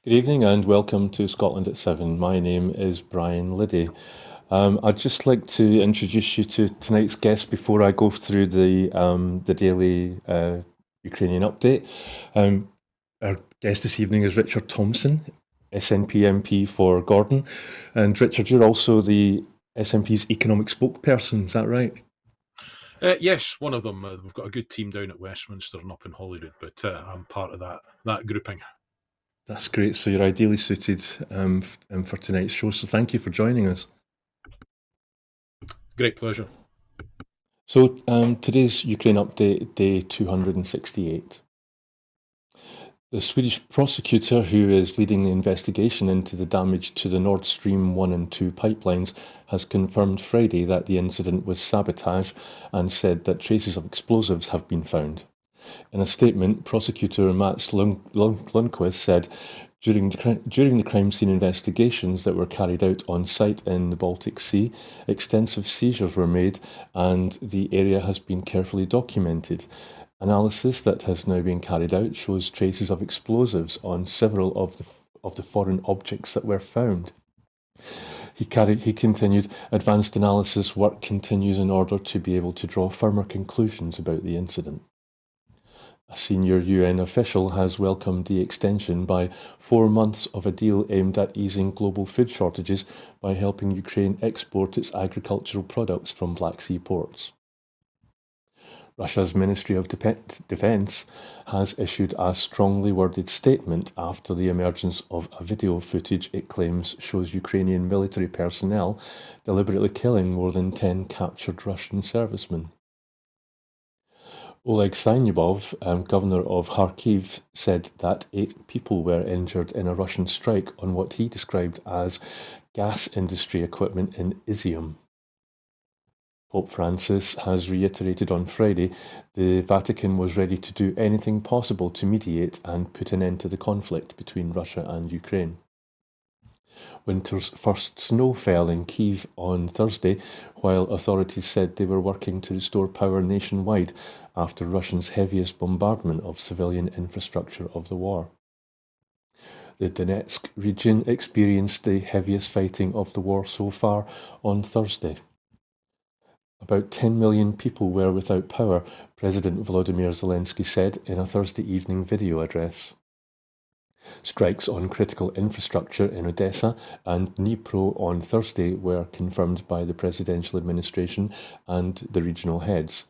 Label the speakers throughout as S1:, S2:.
S1: Good evening and welcome to Scotland at 7. My name is Brian Liddy. I'd just like to introduce you to tonight's guest before I go through the daily Ukrainian update. Um, our guest this evening is Richard Thomson, SNP MP for Gordon. And Richard, you're also the SNP's economic spokesperson, is that right?
S2: Yes, one of them. We've got a good team down at Westminster and up in Holyrood, but I'm part of that grouping.
S1: That's great. So you're ideally suited for tonight's show. So thank you for joining us.
S2: Great pleasure.
S1: So today's Ukraine update, day 268. The Swedish prosecutor who is leading the investigation into the damage to the Nord Stream 1 and 2 pipelines has confirmed Friday that the incident was sabotage and said that traces of explosives have been found. In a statement, prosecutor Mats Lundqvist said, during the crime scene investigations that were carried out on site in the Baltic Sea, extensive seizures were made and the area has been carefully documented. Analysis that has now been carried out shows traces of explosives on several of the foreign objects that were found. He continued, advanced analysis work continues in order to be able to draw firmer conclusions about the incident. A senior UN official has welcomed the extension by 4 months of a deal aimed at easing global food shortages by helping Ukraine export its agricultural products from Black Sea ports. Russia's Ministry of Defense has issued a strongly worded statement after the emergence of a video footage it claims shows Ukrainian military personnel deliberately killing more than 10 captured Russian servicemen. Oleg Syniubov, governor of Kharkiv, said that 8 people were injured in a Russian strike on what he described as gas industry equipment in Izium. Pope Francis has reiterated on Friday the Vatican was ready to do anything possible to mediate and put an end to the conflict between Russia and Ukraine. Winter's first snow fell in Kyiv on Thursday, while authorities said they were working to restore power nationwide after Russia's heaviest bombardment of civilian infrastructure of the war. The Donetsk region experienced the heaviest fighting of the war so far on Thursday. About 10 million people were without power, President Volodymyr Zelensky said in a Thursday evening video address. Strikes on critical infrastructure in Odessa and Dnipro on Thursday were confirmed by the presidential administration and the regional heads.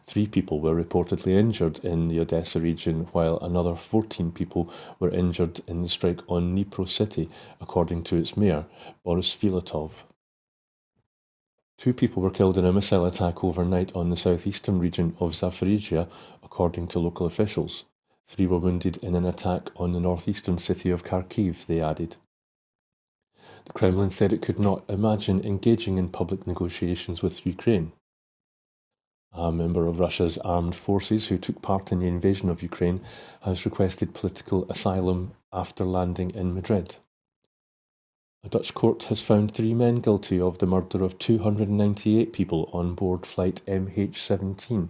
S1: 3 people were reportedly injured in the Odessa region, while another 14 people were injured in the strike on Dnipro city, according to its mayor, Boris Filatov. 2 people were killed in a missile attack overnight on the southeastern region of Zaporizhia, according to local officials. 3 were wounded in an attack on the northeastern city of Kharkiv, they added. The Kremlin said it could not imagine engaging in public negotiations with Ukraine. A member of Russia's armed forces who took part in the invasion of Ukraine has requested political asylum after landing in Madrid. A Dutch court has found 3 men guilty of the murder of 298 people on board flight MH17,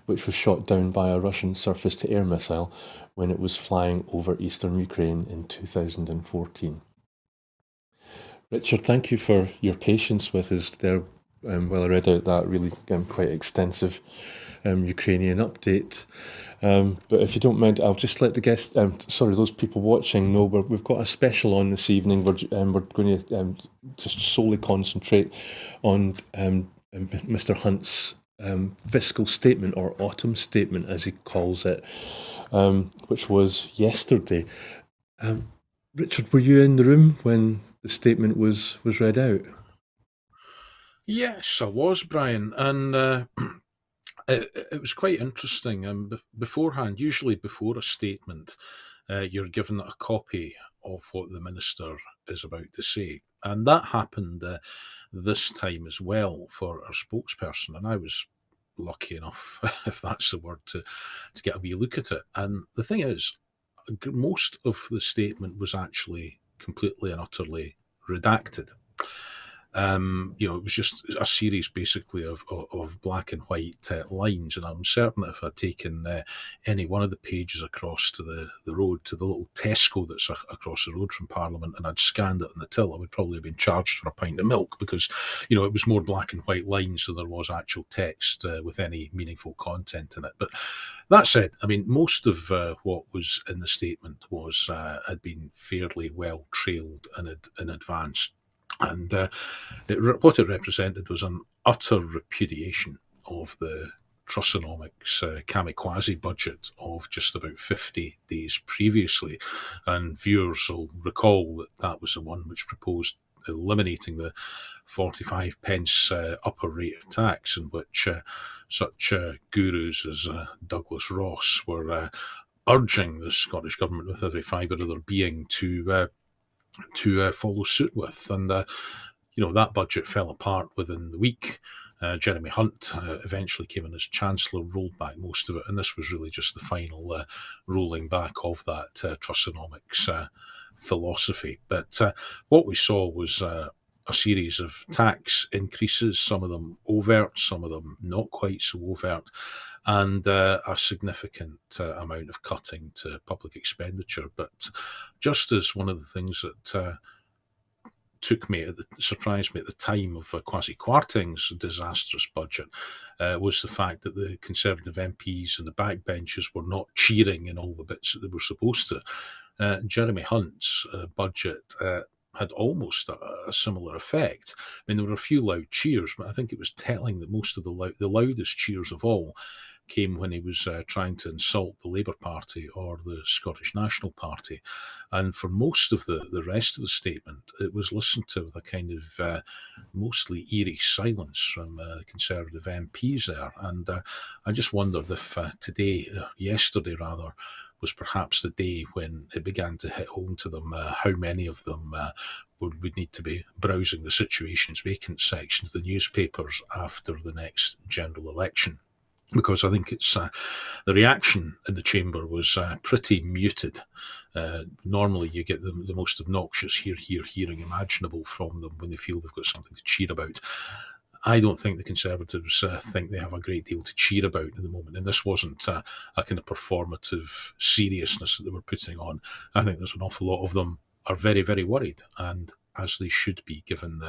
S1: which was shot down by a Russian surface-to-air missile when it was flying over eastern Ukraine in 2014. Richard, thank you for your patience with us there while I read out that really quite extensive Ukrainian update. But if you don't mind, I'll just let the guests, those people watching know we've got a special on this evening. We're going to just solely concentrate on Mr. Hunt's fiscal statement, or autumn statement as he calls it, which was yesterday. Richard, were you in the room when the statement was read out?
S2: Yes, I was, Brian, and it was quite interesting. Beforehand, usually before a statement, you're given a copy of what the minister is about to say, and that happened this time as well for our spokesperson, and I was lucky enough, if that's the word, to get a wee look at it. And the thing is, most of the statement was actually completely and utterly redacted. It was just a series basically of black and white lines, and I'm certain that if I'd taken any one of the pages across to the road, to the little Tesco that's across the road from Parliament, and I'd scanned it in the till, I would probably have been charged for a pint of milk, because it was more black and white lines than there was actual text with any meaningful content in it. But that said, I mean, most of what was in the statement had been fairly well trailed in advance. And what it represented was an utter repudiation of the Trussonomics kamikaze budget of just about 50 days previously. And viewers will recall that that was the one which proposed eliminating the 45 pence upper rate of tax, in which such gurus as Douglas Ross were urging the Scottish Government with every fibre of their being to follow suit with. And, that budget fell apart within the week. Jeremy Hunt eventually came in as Chancellor, rolled back most of it, and this was really just the final rolling back of that Trussonomics philosophy. But what we saw was a series of tax increases, some of them overt, some of them not quite so overt, and a significant amount of cutting to public expenditure. But just as one of the things that surprised me at the time of Kwasi Kwarteng's disastrous budget was the fact that the Conservative MPs and the backbenchers were not cheering in all the bits that they were supposed to. Jeremy Hunt's budget had almost a similar effect. I mean, there were a few loud cheers, but I think it was telling that most of the loudest cheers of all came when he was trying to insult the Labour Party or the Scottish National Party. And for most of the rest of the statement, it was listened to with a kind of mostly eerie silence from Conservative MPs there. And I just wondered if yesterday rather, was perhaps the day when it began to hit home to them how many of them would need to be browsing the Situations Vacant section of the newspapers after the next general election. Because I think it's the reaction in the chamber was pretty muted. Normally you get the most obnoxious hearing imaginable from them when they feel they've got something to cheer about. I don't think the Conservatives think they have a great deal to cheer about at the moment, and this wasn't a kind of performative seriousness that they were putting on. I think there's an awful lot of them are very, very worried, and as they should be, given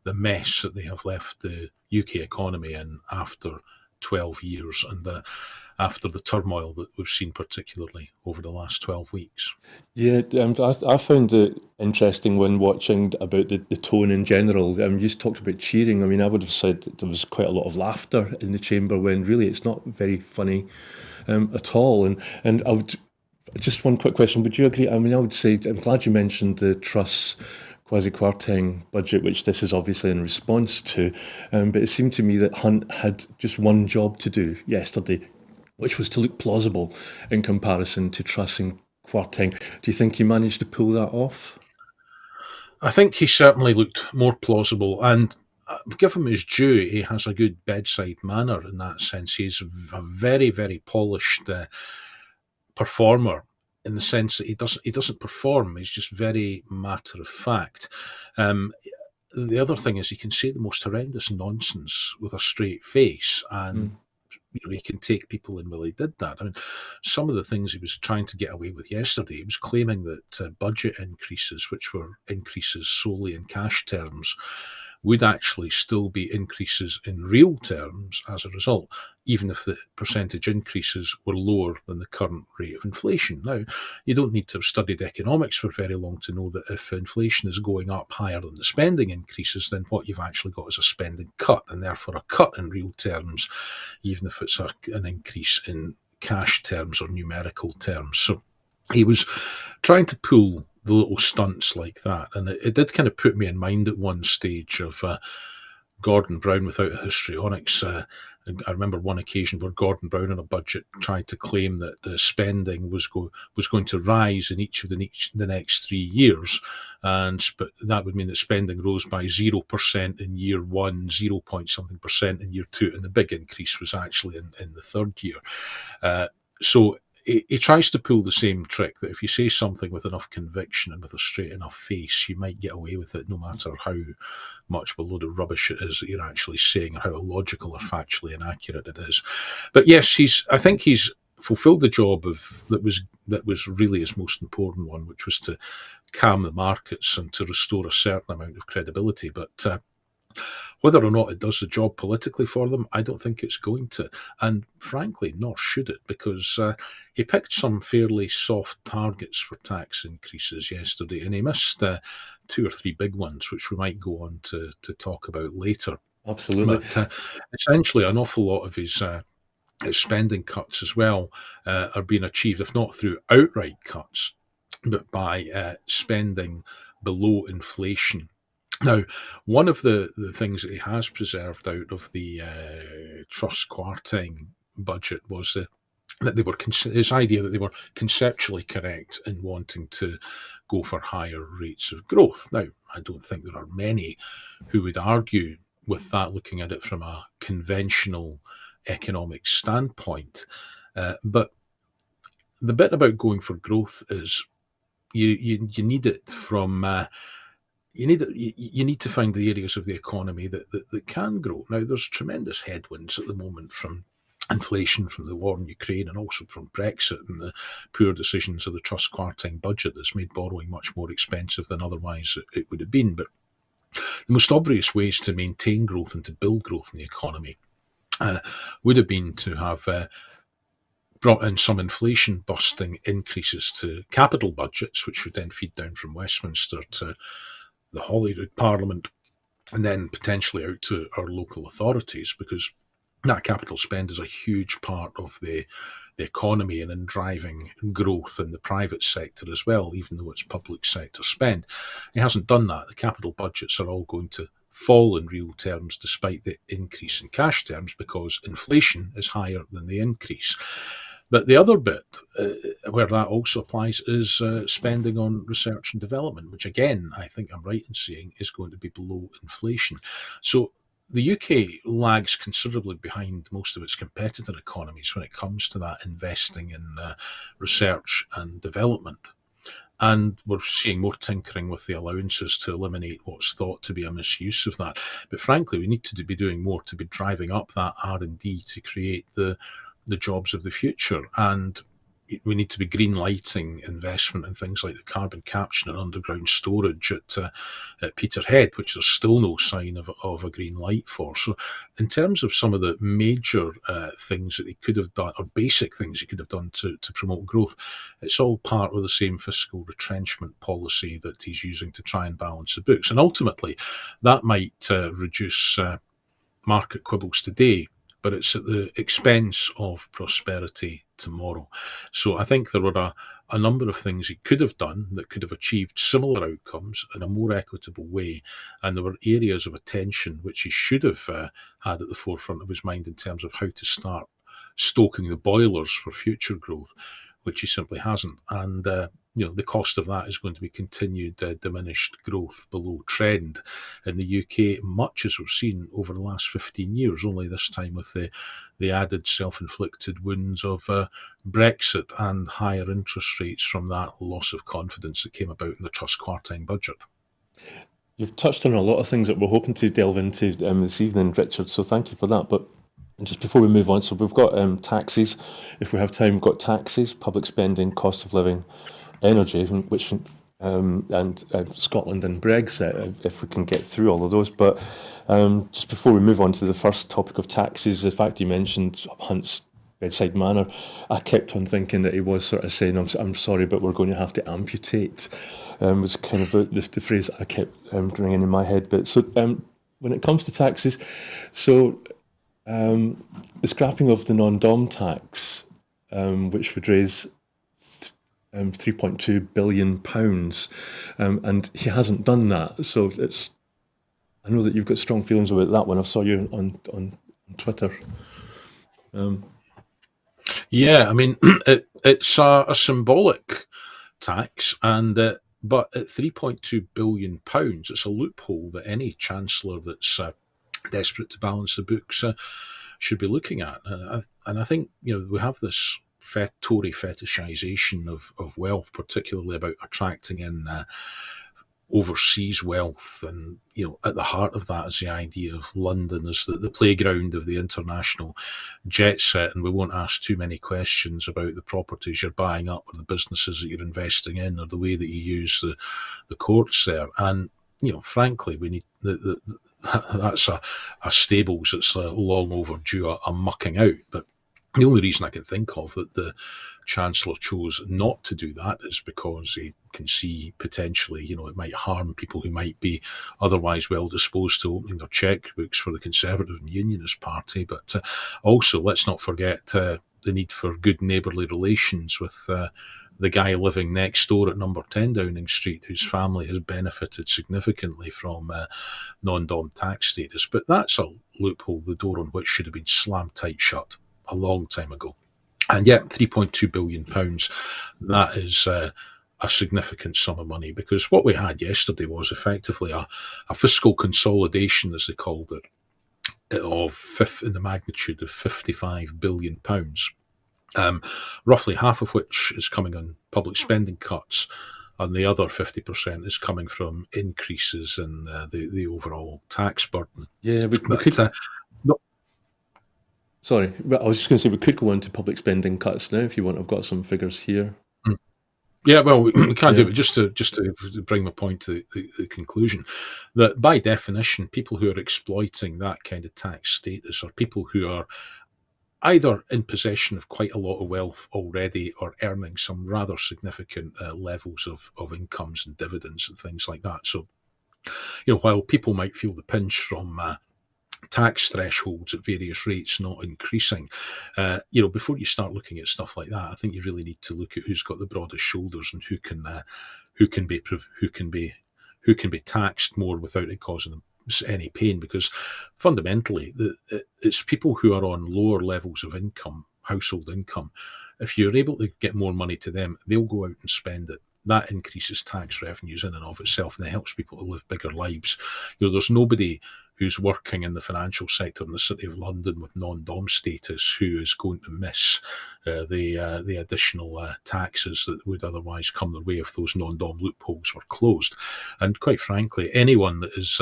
S2: the mess that they have left the UK economy in after 12 years and after the turmoil that we've seen, particularly over the last 12 weeks.
S1: Yeah, I found it interesting when watching about the tone in general. You just talked about cheering. I mean, I would have said that there was quite a lot of laughter in the chamber when really it's not very funny at all. And I would, just one quick question, would you agree? I mean, I would say, I'm glad you mentioned the Truss Kwasi Kwarteng budget, which this is obviously in response to, but it seemed to me that Hunt had just one job to do yesterday, which was to look plausible in comparison to Truss and Kwarteng. Do you think he managed to pull that off?
S2: I think he certainly looked more plausible, and give him his due, he has a good bedside manner in that sense. He's a very, very polished performer, in the sense that he doesn't perform. He's just very matter of fact. The other thing is he can say the most horrendous nonsense with a straight face, and he can take people in. Well, he did that. I mean, some of the things he was trying to get away with yesterday, he was claiming that budget increases, which were increases solely in cash terms, would actually still be increases in real terms as a result, even if the percentage increases were lower than the current rate of inflation. Now, you don't need to have studied economics for very long to know that if inflation is going up higher than the spending increases, then what you've actually got is a spending cut, and therefore a cut in real terms, even if it's an increase in cash terms or numerical terms. So he was trying to pull the little stunts like that, and it did kind of put me in mind at one stage of Gordon Brown without a histrionics. I remember one occasion where Gordon Brown on a budget tried to claim that the spending was going to rise in each of the next 3 years, but that would mean that spending rose by 0% in year one, 0 point something percent in year two, and the big increase was actually in the third year. So he tries to pull the same trick that if you say something with enough conviction and with a straight enough face, you might get away with it, no matter how much of a load of rubbish it is that you're actually saying, or how illogical or factually inaccurate it is. But yes, I think he's fulfilled the job that was really his most important one, which was to calm the markets and to restore a certain amount of credibility. But whether or not it does the job politically for them, I don't think it's going to. And frankly, nor should it, because he picked some fairly soft targets for tax increases yesterday, and he missed 2 or 3 big ones, which we might go on to talk about later.
S1: Absolutely.
S2: But essentially, an awful lot of his spending cuts as well are being achieved, if not through outright cuts, but by spending below inflation. Now, one of the things that he has preserved out of the Truss Kwarteng budget was that they were his idea that they were conceptually correct in wanting to go for higher rates of growth. Now, I don't think there are many who would argue with that, looking at it from a conventional economic standpoint. But the bit about going for growth is you need it from you need to find the areas of the economy that can grow. Now, there's tremendous headwinds at the moment from inflation, from the war in Ukraine, and also from Brexit and the poor decisions of the Truss Kwarteng budget that's made borrowing much more expensive than otherwise it would have been. But the most obvious ways to maintain growth and to build growth in the economy would have been to have brought in some inflation busting increases to capital budgets, which would then feed down from Westminster to the Holyrood Parliament and then potentially out to our local authorities, because that capital spend is a huge part of the economy and in driving growth in the private sector as well, even though it's public sector spend. He hasn't done that. The capital budgets are all going to fall in real terms despite the increase in cash terms, because inflation is higher than the increase. But the other bit where that also applies is spending on research and development, which again, I think I'm right in saying, is going to be below inflation. So the UK lags considerably behind most of its competitor economies when it comes to that investing in research and development. And we're seeing more tinkering with the allowances to eliminate what's thought to be a misuse of that. But frankly, we need to be doing more to be driving up that R&D to create the jobs of the future. And we need to be green lighting investment in things like the carbon capture and underground storage at Peterhead, which there's still no sign of a green light for. So in terms of some of the major things that he could have done, or basic things he could have done to promote growth, it's all part of the same fiscal retrenchment policy that he's using to try and balance the books. And ultimately, that might reduce market quibbles today, but it's at the expense of prosperity tomorrow. So I think there were a number of things he could have done that could have achieved similar outcomes in a more equitable way. And there were areas of attention which he should have had at the forefront of his mind in terms of how to start stoking the boilers for future growth, which he simply hasn't. And the cost of that is going to be continued diminished growth below trend in the UK, much as we've seen over the last 15 years, only this time with the added self-inflicted wounds of Brexit and higher interest rates from that loss of confidence that came about in the Truss Kwarteng budget.
S1: You've touched on a lot of things that we're hoping to delve into this evening, Richard, so thank you for that. But just before we move on, so we've got taxes. If we have time, we've got taxes, public spending, cost of living, energy, which and Scotland and Brexit, if we can get through all of those. But just before we move on to the first topic of taxes, the fact you mentioned Hunt's bedside manner, I kept on thinking that he was sort of saying, I'm sorry, but we're going to have to amputate, was kind of the phrase I kept ringing in my head. But so when it comes to taxes, so the scrapping of the non-dom tax, which would raise £3.2 billion, and he hasn't done that. So I know that you've got strong feelings about that one. I saw you on Twitter.
S2: Yeah, I mean, it's a symbolic tax, and but at £3.2 billion, it's a loophole that any chancellor that's desperate to balance the books should be looking at. And I think we have this Tory fetishisation of wealth, particularly about attracting in overseas wealth. And, at the heart of that is the idea of London as the playground of the international jet set. And we won't ask too many questions about the properties you're buying up or the businesses that you're investing in or the way that you use the courts there. And, frankly, we need that's a stables that's long overdue a mucking out. But the only reason I can think of that the Chancellor chose not to do that is because he can see potentially, it might harm people who might be otherwise well disposed to opening their checkbooks for the Conservative and Unionist Party. But also, let's not forget the need for good neighbourly relations with the guy living next door at number 10 Downing Street, whose family has benefited significantly from non-dom tax status. But that's a loophole, the door on which should have been slammed tight shut a long time ago. And yet, £3.2 billion, that is a significant sum of money, because what we had yesterday was effectively a fiscal consolidation, as they called it, in the magnitude of £55 billion. Roughly half of which is coming on public spending cuts, and the other 50% is coming from increases in the overall tax burden.
S1: Yeah, Sorry, but I was just going to say we could go into public spending cuts now if you want. I've got some figures here.
S2: Yeah, well, we can do it. Just to bring my point to the conclusion, that by definition, people who are exploiting that kind of tax status are people who are either in possession of quite a lot of wealth already or earning some rather significant levels of incomes and dividends and things like that. So, while people might feel the pinch from tax thresholds at various rates not increasing, before you start looking at stuff like that, I think you really need to look at who's got the broadest shoulders and who can be taxed more without it causing them any pain. Because fundamentally, it's people who are on lower levels of income, household income. If you're able to get more money to them, they'll go out and spend it. That increases tax revenues in and of itself, and it helps people to live bigger lives. There's nobody who's working in the financial sector in the City of London with non-dom status who is going to miss the additional taxes that would otherwise come their way if those non-dom loopholes were closed. And quite frankly, anyone that is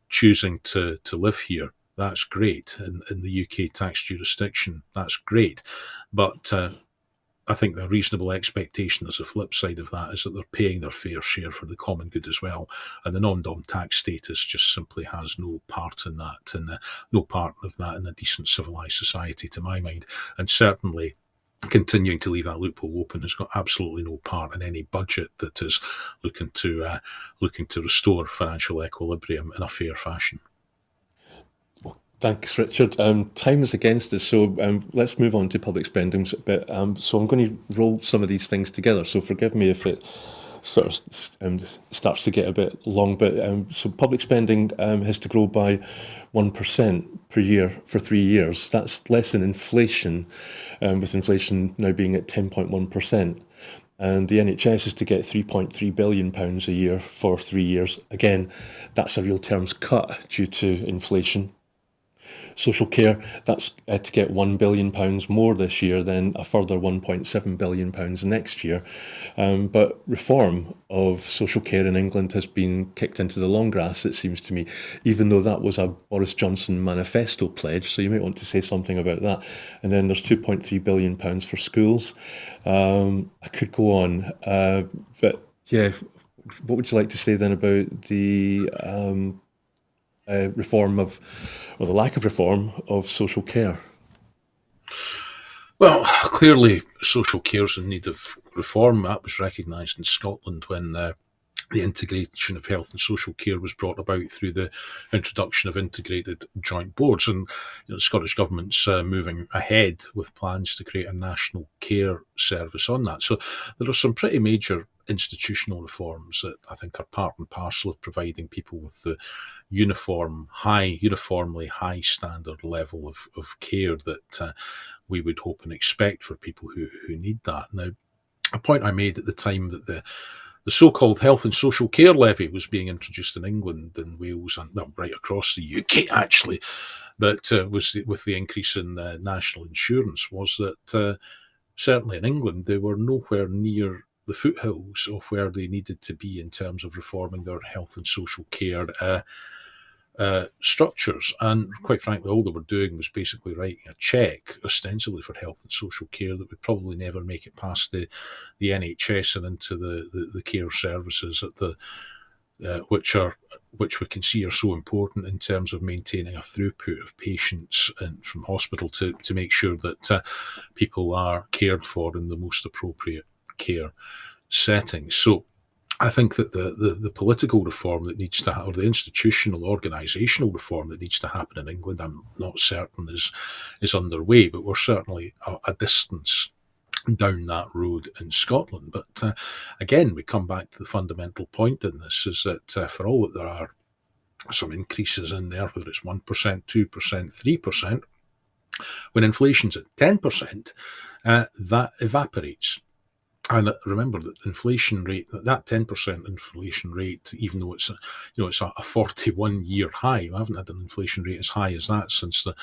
S2: choosing to live here, that's great. In the UK tax jurisdiction, that's great. But I think the reasonable expectation as a flip side of that is that they're paying their fair share for the common good as well. And the non-dom tax status just simply has no part in that, and no part of that in a decent civilised society, to my mind. And certainly continuing to leave that loophole open has got absolutely no part in any budget that is looking to restore financial equilibrium in a fair fashion.
S1: Thanks, Richard. Time is against us, so let's move on to public spending. But so I'm going to roll some of these things together. So forgive me if it sort of starts to get a bit long. But so public spending has to grow by 1% per year for 3 years. That's less than inflation, with inflation now being at 10.1%. And the NHS is to get £3.3 billion a year for 3 years. Again, that's a real terms cut due to inflation. Social care, that's to get £1 billion more this year, then a further £1.7 billion next year. But reform of social care in England has been kicked into the long grass, it seems to me, even though that was a Boris Johnson manifesto pledge. So you might want to say something about that. And then there's £2.3 billion for schools. I could go on, but yeah, what would you like to say then about the reform of, or the lack of reform of social care?
S2: Well, clearly social care is in need of reform. That was recognised in Scotland when the integration of health and social care was brought about through the introduction of integrated joint boards. And the Scottish Government's moving ahead with plans to create a national care service on that. So there are some pretty major institutional reforms that I think are part and parcel of providing people with the uniformly high standard level of care that we would hope and expect for people who need that. Now, a point I made at the time that the so-called health and social care levy was being introduced in England and Wales and right across the UK actually, but was with the increase in national insurance, was that certainly in England, they were nowhere near the foothills of where they needed to be in terms of reforming their health and social care structures. And quite frankly, all they were doing was basically writing a cheque, ostensibly for health and social care, that would probably never make it past the NHS and into the care services at the which we can see are so important in terms of maintaining a throughput of patients from hospital to make sure that people are cared for in the most appropriate care settings. So I think that the political reform that needs to happen, or the institutional organisational reform that needs to happen in England, I'm not certain is underway, but we're certainly a distance down that road in Scotland. But again, we come back to the fundamental point in this, is that for all that there are some increases in there, whether it's 1%, 2%, 3%, when inflation's at 10%, that evaporates. And remember that inflation rate, that 10% inflation rate, even though it's a 41-year high, we haven't had an inflation rate as high as that since the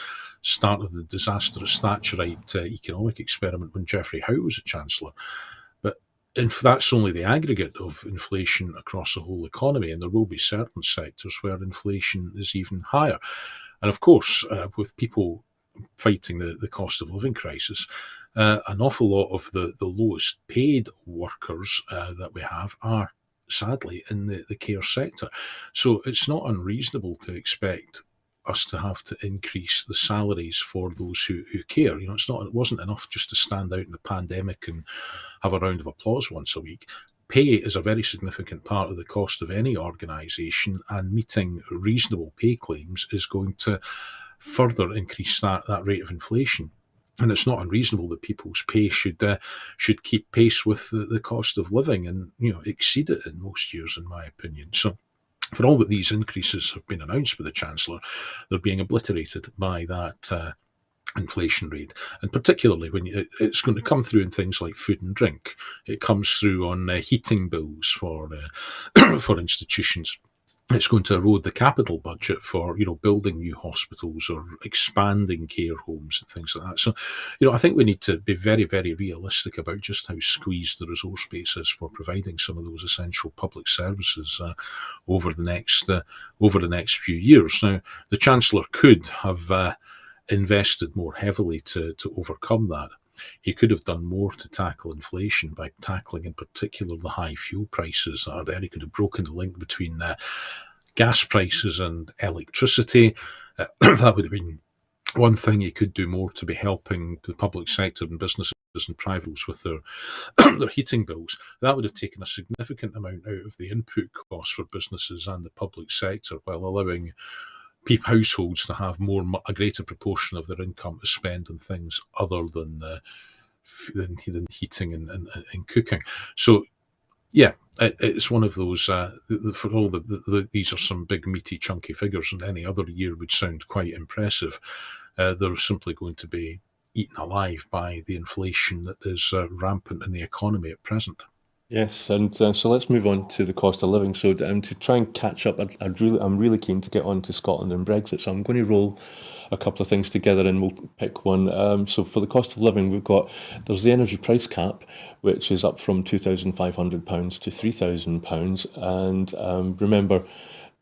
S2: start of the disastrous Thatcherite economic experiment when Geoffrey Howe was a chancellor. But that's only the aggregate of inflation across the whole economy, and there will be certain sectors where inflation is even higher. And of course, with people fighting the cost of living crisis, an awful lot of the lowest paid workers that we have are sadly in the care sector. So it's not unreasonable to expect us to have to increase the salaries for those who care. It wasn't enough just to stand out in the pandemic and have a round of applause once a week. Pay is a very significant part of the cost of any organisation, and meeting reasonable pay claims is going to further increase that rate of inflation. And it's not unreasonable that people's pay should keep pace with the cost of living, and exceed it in most years, in my opinion. So for all that these increases have been announced by the Chancellor, they're being obliterated by that inflation rate. And particularly when it's going to come through in things like food and drink. It comes through on heating bills for for institutions. It's going to erode the capital budget for building new hospitals or expanding care homes and things like that. So, I think we need to be very, very realistic about just how squeezed the resource base is for providing some of those essential public services over the next few years. Now, the Chancellor could have invested more heavily to overcome that. He could have done more to tackle inflation by tackling in particular the high fuel prices that are there. He could have broken the link between gas prices and electricity. That would have been one thing. He could do more to be helping the public sector and businesses and privates with their their heating bills. That would have taken a significant amount out of the input costs for businesses and the public sector, while allowing households to have a greater proportion of their income to spend on things other than heating and cooking. So, yeah, it's one of those. For all these are some big, meaty, chunky figures, and any other year would sound quite impressive. They're simply going to be eaten alive by the inflation that is rampant in the economy at present.
S1: Yes, and so let's move on to the cost of living. So to try and catch up, I'm really keen to get on to Scotland and Brexit. So I'm going to roll a couple of things together and we'll pick one. So for the cost of living, there's the energy price cap, which is up from £2,500 to £3,000. And remember,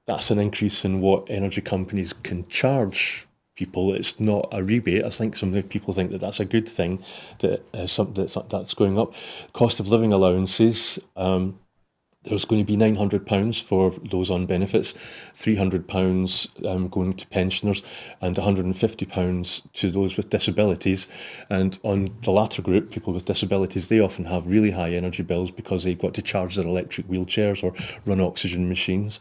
S1: that's an increase in what energy companies can charge people. It's not a rebate. I think some people think that that's a good thing, that's going up. Cost of living allowances, there's going to be £900 for those on benefits, £300 going to pensioners, and £150 to those with disabilities. And on the latter group, people with disabilities, they often have really high energy bills because they've got to charge their electric wheelchairs or run oxygen machines.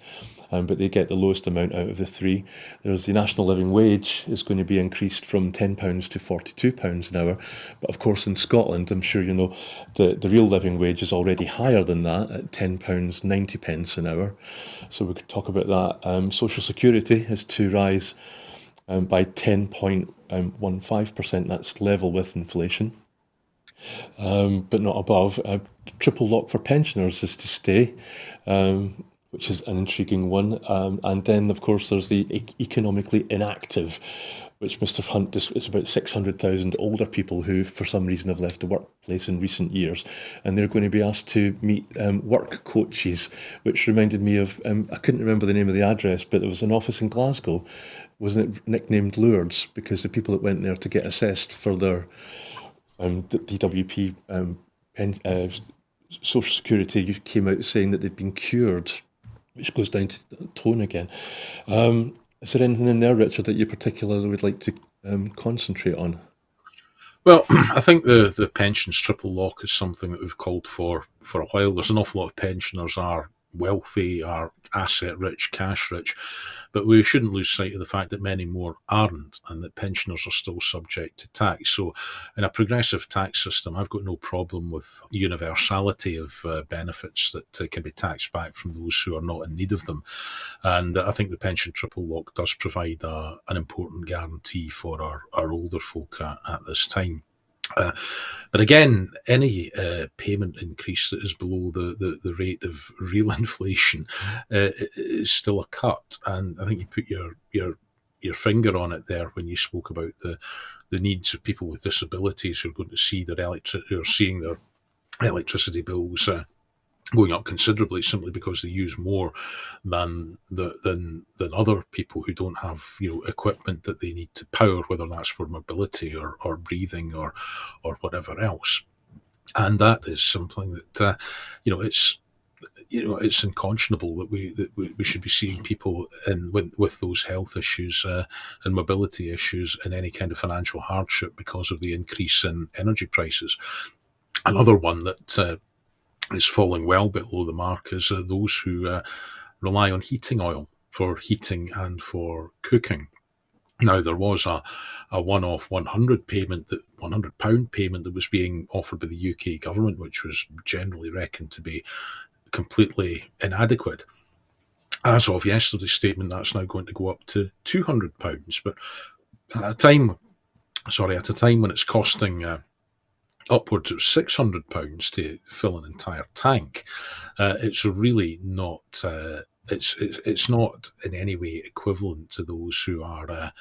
S1: But they get the lowest amount out of the three. There's the national living wage is going to be increased from £10 to £42 an hour. But of course in Scotland, I'm sure you know, the real living wage is already higher than that at £10.90 an hour. So we could talk about that. Social Security is to rise by 10.15%. That's level with inflation. But not above. Triple lock for pensioners is to stay. which is an intriguing one. And then, of course, there's the economically inactive, which Mr. Hunt it's about 600,000 older people who, for some reason, have left the workplace in recent years, and they're going to be asked to meet work coaches, which reminded me of I couldn't remember the name of the address, but there was an office in Glasgow, wasn't it nicknamed Lourdes, because the people that went there to get assessed for their DWP Social Security came out saying that they'd been cured, which goes down to tone again. Is there anything in there, Richard, that you particularly would like to concentrate on?
S2: Well, I think the pensions triple lock is something that we've called for a while. There's an awful lot of pensioners are wealthy, are asset rich, cash rich, but we shouldn't lose sight of the fact that many more aren't, and that pensioners are still subject to tax. So, in a progressive tax system, I've got no problem with universality of benefits that can be taxed back from those who are not in need of them. And I think the pension triple lock does provide an important guarantee for our older folk at this time. But again, any payment increase that is below the rate of real inflation is still a cut. And I think you put your finger on it there when you spoke about the needs of people with disabilities who are going to see seeing their electricity bills going up considerably simply because they use more than other people who don't have equipment that they need to power, whether that's for mobility or breathing or whatever else. And that is something that it's unconscionable that we should be seeing people with those health issues and mobility issues and any kind of financial hardship because of the increase in energy prices. Another one that is falling well below the mark is those who rely on heating oil for heating and for cooking. Now, there was a one-off £100 payment that was being offered by the UK government, which was generally reckoned to be completely inadequate. As of yesterday's statement, that's now going to go up to £200. But at a time when it's costing upwards of £600 to fill an entire tank, it's really not. It's not in any way equivalent to those who are,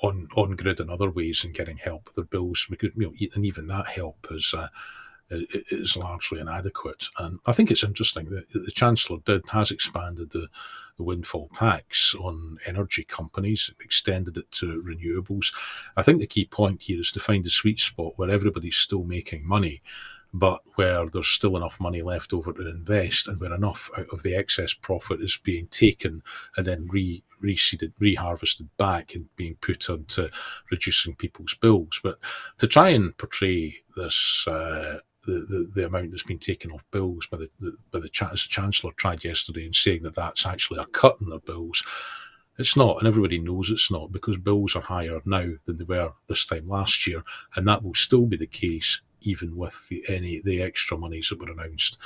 S2: on grid and other ways and getting help with their bills. And even that help is largely inadequate. And I think it's interesting that the Chancellor has expanded the windfall tax on energy companies, extended it to renewables. I think the key point here is to find the sweet spot where everybody's still making money, but where there's still enough money left over to invest, and where enough out of the excess profit is being taken and then reseeded, reharvested back and being put onto reducing people's bills. But to try and portray this the amount that's been taken off bills as the Chancellor tried yesterday, and saying that that's actually a cut in their bills. It's not, and everybody knows it's not, because bills are higher now than they were this time last year, and that will still be the case even with the extra monies that were announced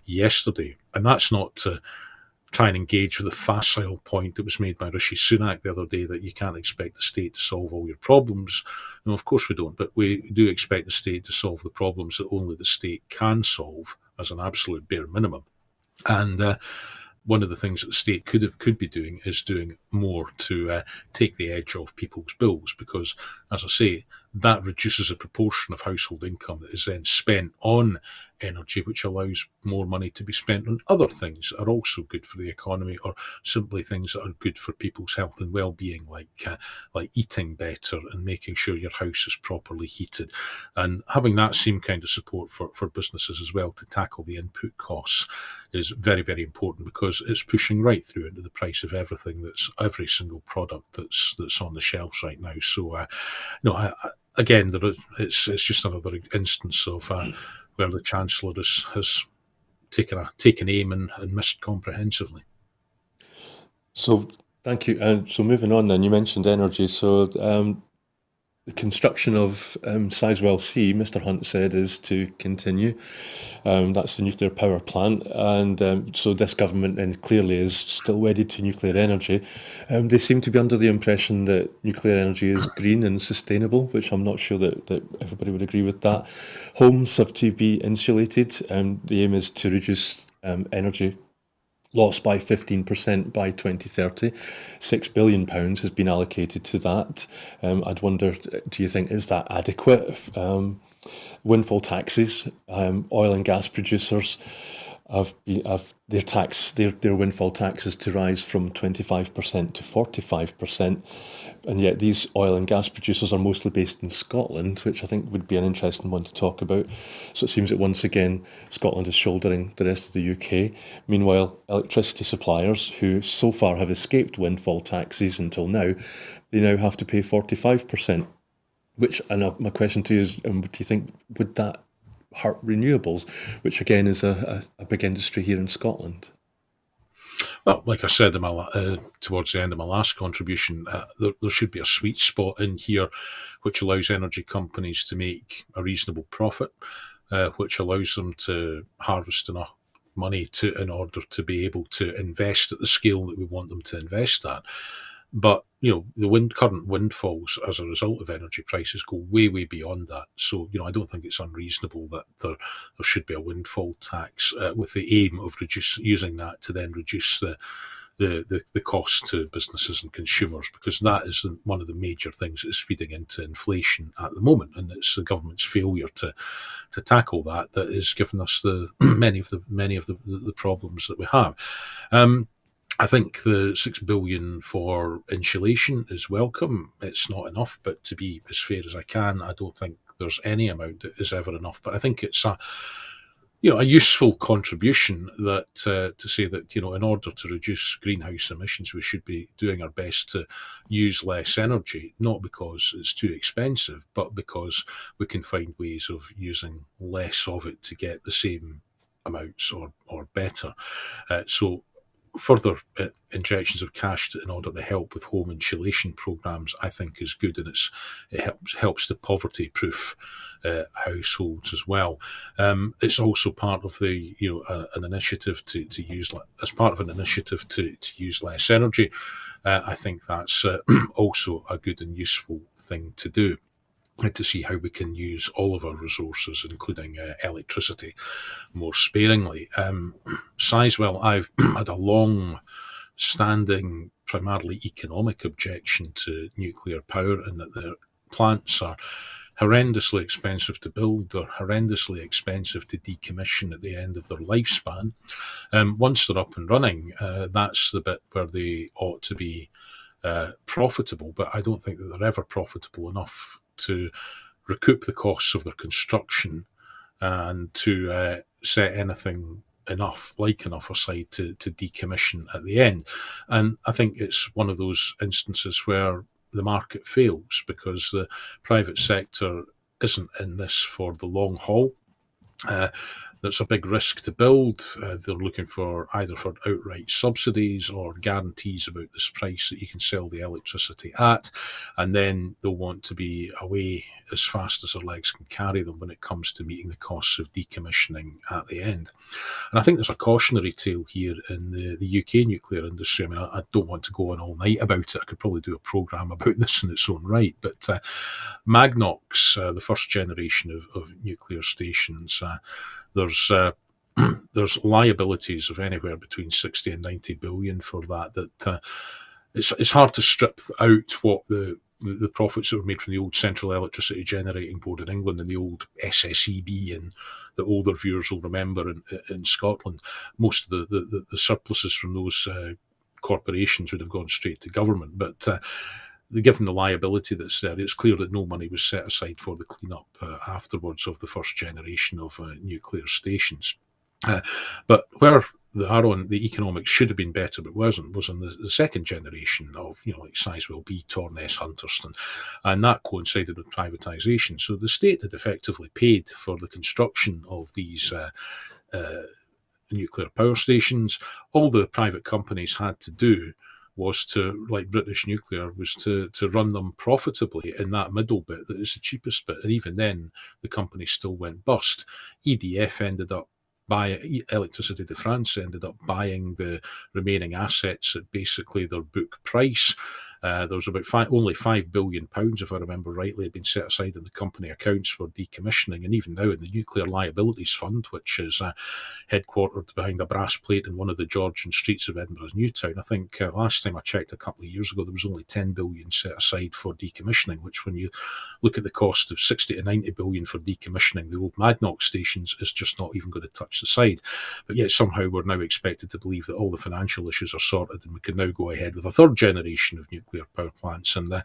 S2: yesterday. And that's not to try and engage with the facile point that was made by Rishi Sunak the other day that you can't expect the state to solve all your problems. No, of course we don't, but we do expect the state to solve the problems that only the state can solve as an absolute bare minimum. And one of the things that the state could be doing is doing more to take the edge off people's bills, because, as I say, that reduces a proportion of household income that is then spent on energy, which allows more money to be spent on other things that are also good for the economy, or simply things that are good for people's health and well-being, like eating better and making sure your house is properly heated, and having that same kind of support for businesses as well to tackle the input costs is very, very important, because it's pushing right through into the price of every single product that's on the shelves right now. So, again, it's just another instance of where the Chancellor has taken aim and missed comprehensively.
S1: So, thank you. And so, moving on, then you mentioned energy. So, the construction of Sizewell C, Mr. Hunt said, is to continue. That's the nuclear power plant, and so this government then clearly is still wedded to nuclear energy. They seem to be under the impression that nuclear energy is green and sustainable, which I'm not sure that everybody would agree with that. Homes have to be insulated, and the aim is to reduce energy lost by 15% by 2030. £6 billion has been allocated to that. I'd wonder, do you think, is that adequate? Windfall taxes, oil and gas producers have their windfall taxes to rise from 25% to 45%, and yet these oil and gas producers are mostly based in Scotland, which I think would be an interesting one to talk about. So it seems that once again Scotland is shouldering the rest of the UK. Meanwhile, electricity suppliers, who so far have escaped windfall taxes until now, they now have to pay 45%. And my question to you is, do you think, would that hurt renewables, which again is a big industry here in Scotland?
S2: Well, like I said towards the end of my last contribution, there should be a sweet spot in here which allows energy companies to make a reasonable profit, which allows them to harvest enough money in order to be able to invest at the scale that we want them to invest at. But the current windfalls as a result of energy prices go way, way beyond that. So I don't think it's unreasonable that there should be a windfall tax with the aim of using that to then reduce the cost to businesses and consumers, because that is one of the major things that is feeding into inflation at the moment, and it's the government's failure to tackle that is giving us the many of the problems that we have. I think the $6 billion for insulation is welcome. It's not enough, but to be as fair as I can, I don't think there's any amount that is ever enough. But I think it's a useful contribution that to say that in order to reduce greenhouse emissions, we should be doing our best to use less energy, not because it's too expensive, but because we can find ways of using less of it to get the same amounts or better. So further injections of cash in order to help with home insulation programs, I think, is good, and it helps to poverty-proof households as well. It's also part of the an initiative to use as part of an initiative to use less energy. I think that's also a good and useful thing to do, to see how we can use all of our resources, including electricity, more sparingly. Sizewell, I've had a long-standing, primarily economic objection to nuclear power, in that the plants are horrendously expensive to build. They're horrendously expensive to decommission at the end of their lifespan. Once they're up and running, that's the bit where they ought to be profitable, but I don't think that they're ever profitable enough to recoup the costs of their construction and to set anything enough aside to decommission at the end. And I think it's one of those instances where the market fails, because the private sector isn't in this for the long haul. That's a big risk to build. They're looking for either for outright subsidies or guarantees about this price that you can sell the electricity at, and then they'll want to be away as fast as their legs can carry them when it comes to meeting the costs of decommissioning at the end. And I think there's a cautionary tale here in the UK nuclear industry. I mean, I don't want to go on all night about it. I could probably do a programme about this in its own right, but Magnox, the first generation of nuclear stations, there's liabilities of anywhere between 60 and 90 billion for that. It's hard to strip out what the profits that were made from the old Central Electricity Generating Board in England and the old SSEB, and the older viewers will remember in Scotland. Most of the surpluses from those corporations would have gone straight to government, but given the liability that's there, it's clear that no money was set aside for the clean-up afterwards of the first generation of nuclear stations. But where the economics should have been better but was in the second generation of, like Sizewell B, Torness, Hunterston, and that coincided with privatisation. So the state had effectively paid for the construction of these nuclear power stations. All the private companies had to do was to, like British Nuclear, was to run them profitably in that middle bit that is the cheapest bit. And even then, the company still went bust. EDF ended up Electricité de France ended up buying the remaining assets at basically their book price. There was about only £5 billion, if I remember rightly, had been set aside in the company accounts for decommissioning. And even now, in the Nuclear Liabilities Fund, which is headquartered behind a brass plate in one of the Georgian streets of Edinburgh's New Town, I think last time I checked a couple of years ago, there was only 10 billion set aside for decommissioning, which, when you look at the cost of 60 to 90 billion for decommissioning the old Madnock stations, is just not even going to touch the side. But yet somehow we're now expected to believe that all the financial issues are sorted and we can now go ahead with a third generation of nuclear power plants. And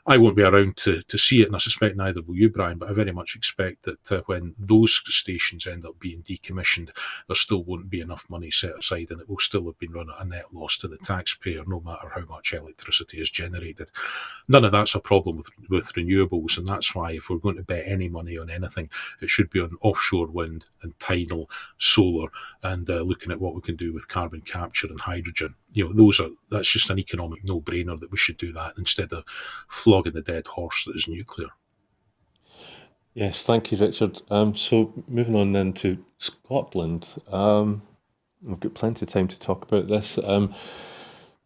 S2: I won't be around to see it, and I suspect neither will you, Brian, but I very much expect that when those stations end up being decommissioned, there still won't be enough money set aside, and it will still have been run at a net loss to the taxpayer, no matter how much electricity is generated. None of that's a problem with renewables, and that's why if we're going to bet any money on anything, it should be on offshore wind and tidal, solar, and looking at what we can do with carbon capture and hydrogen. That's just an economic no-brainer that we should do that instead of flogging the dead horse that is nuclear.
S1: Yes, thank you, Richard. So moving on then to Scotland, we've got plenty of time to talk about this.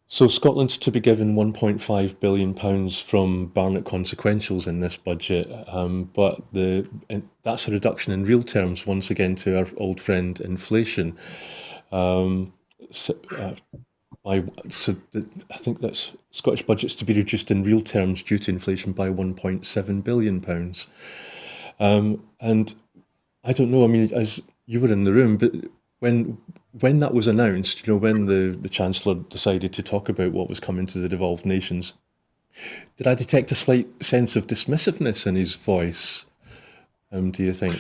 S1: So Scotland's to be given £1.5 billion from Barnett consequentials in this budget, but that's a reduction in real terms once again to our old friend inflation. I think that's Scottish budget's to be reduced in real terms due to inflation by £1.7 billion. And I don't know, I mean, as you were in the room, but when that was announced, when the Chancellor decided to talk about what was coming to the devolved nations, did I detect a slight sense of dismissiveness in his voice? Do you think?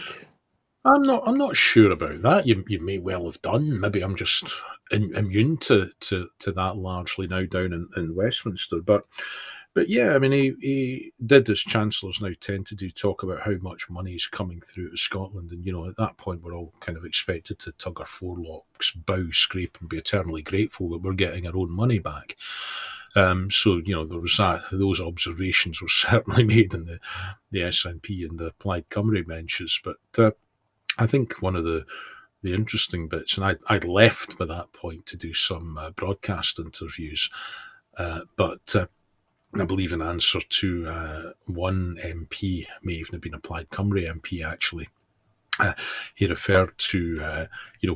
S2: I'm not sure about that. You may well have done. Maybe I'm just immune to that largely now down in Westminster. But yeah, I mean, he did, as chancellors now tend to do, talk about how much money is coming through to Scotland. And, at that point, we're all kind of expected to tug our forelocks, bow, scrape, and be eternally grateful that we're getting our own money back. So, there was that. Those observations were certainly made in the SNP and the Plaid Cymru benches. But I think one of the interesting bits, and I'd left by that point to do some broadcast interviews, but I believe in answer to one MP, may even have been a Plaid Cymru MP actually, he referred to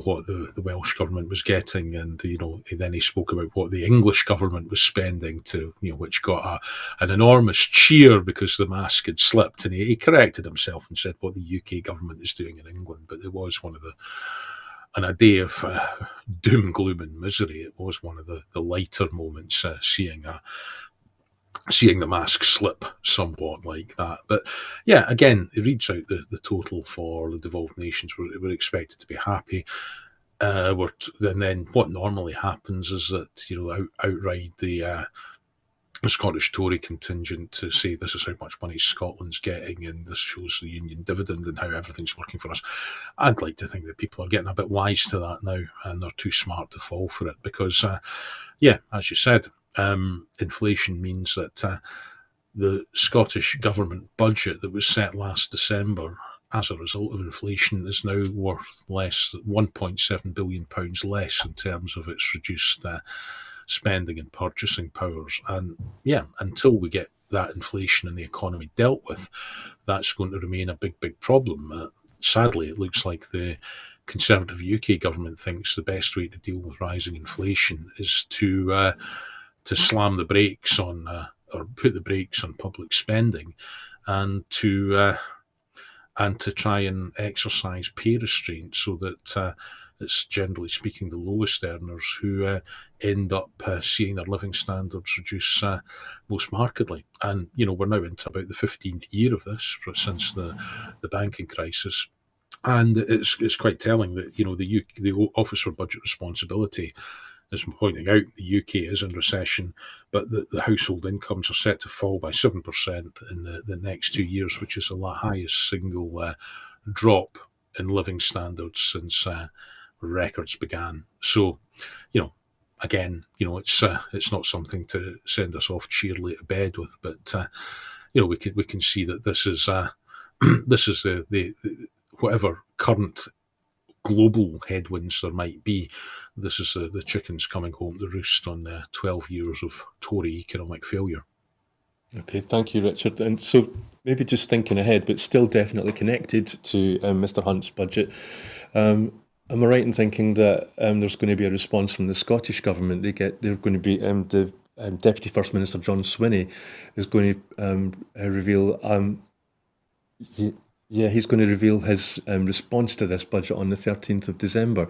S2: what the Welsh government was getting, and then he spoke about what the English government was spending, which got an enormous cheer because the mask had slipped, and he corrected himself and said what the UK government is doing in England. But it was on a day of doom, gloom, and misery. It was one of the lighter moments, seeing the mask slip somewhat like that. But yeah, again, it reads out the total for the devolved nations. We're expected to be happy. And then what normally happens is that, outride the Scottish Tory contingent to say this is how much money Scotland's getting and this shows the union dividend and how everything's working for us. I'd like to think that people are getting a bit wise to that now, and they're too smart to fall for it because, as you said, inflation means that the Scottish government budget that was set last December as a result of inflation is now worth less, £1.7 billion less in terms of its reduced spending and purchasing powers. And until we get that inflation in the economy dealt with, that's going to remain a big, big problem. Sadly, it looks like the Conservative UK government thinks the best way to deal with rising inflation is to slam the brakes on or put the brakes on public spending, and to try and exercise pay restraint so that it's generally speaking the lowest earners who end up seeing their living standards reduce most markedly. And we're now into about the 15th year of this since the banking crisis. And it's quite telling that the Office for Budget Responsibility is pointing out the UK is in recession, but the household incomes are set to fall by 7% in the next 2 years, which is the highest single drop in living standards since records began. So, again, it's not something to send us off cheerily to bed with, but we can see that this is this is the whatever current global headwinds there might be, this is the chickens coming home to roost on 12 years of Tory economic failure.
S1: Okay, thank you, Richard. And so maybe just thinking ahead, but still definitely connected to Mr. Hunt's budget. Am I right in thinking that there's going to be a response from the Scottish government? They're going to be the Deputy First Minister John Swinney is going to reveal. He's going to reveal his response to this budget on the 13th of December.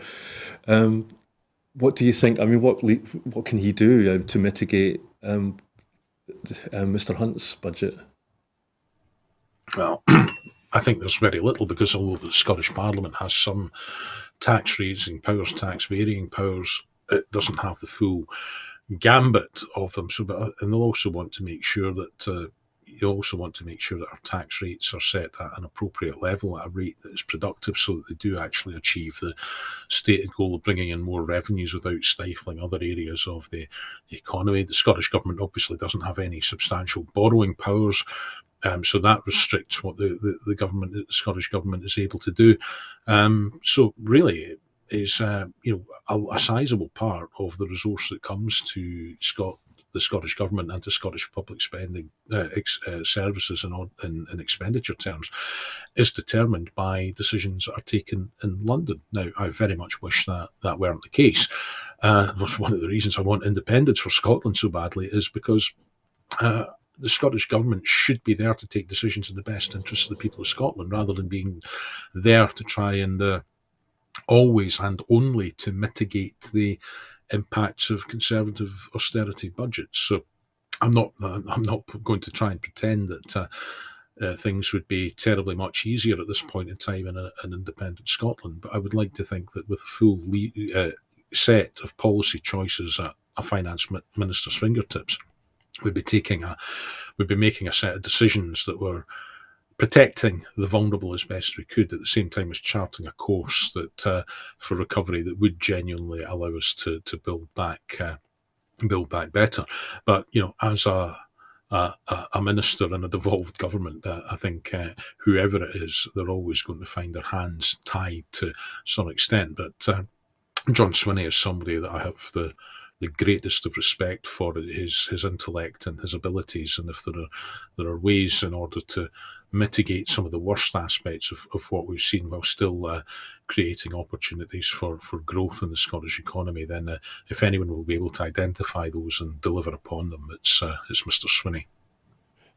S1: What do you think? I mean, what can he do to mitigate Mr. Hunt's budget?
S2: Well, I think there's very little, because although the Scottish Parliament has some tax raising powers, tax varying powers, it doesn't have the full gambit of them. And they'll also want to make sure that our tax rates are set at an appropriate level, at a rate that is productive, so that they do actually achieve the stated goal of bringing in more revenues without stifling other areas of the economy. The Scottish Government obviously doesn't have any substantial borrowing powers, so that restricts what the Scottish Government is able to do. So really, it is a sizable part of the resource that comes to the Scottish Government and to Scottish public spending services in expenditure terms is determined by decisions that are taken in London. Now, I very much wish that weren't the case. One of the reasons I want independence for Scotland so badly is because the Scottish Government should be there to take decisions in the best interests of the people of Scotland, rather than being there to try and always and only to mitigate the impacts of conservative austerity budgets. So I'm not going to try and pretend that things would be terribly much easier at this point in time in an independent Scotland, but I would like to think that with a full set of policy choices at a finance minister's fingertips, we'd be making a set of decisions that were protecting the vulnerable as best we could, at the same time as charting a course that for recovery that would genuinely allow us to build back better. But as a minister in a devolved government, I think whoever it is, they're always going to find their hands tied to some extent. But John Swinney is somebody that I have the greatest of respect for his intellect and his abilities, and if there are ways in order to mitigate some of the worst aspects of what we've seen while still creating opportunities for growth in the Scottish economy, then if anyone will be able to identify those and deliver upon them, it's Mr. Swinney.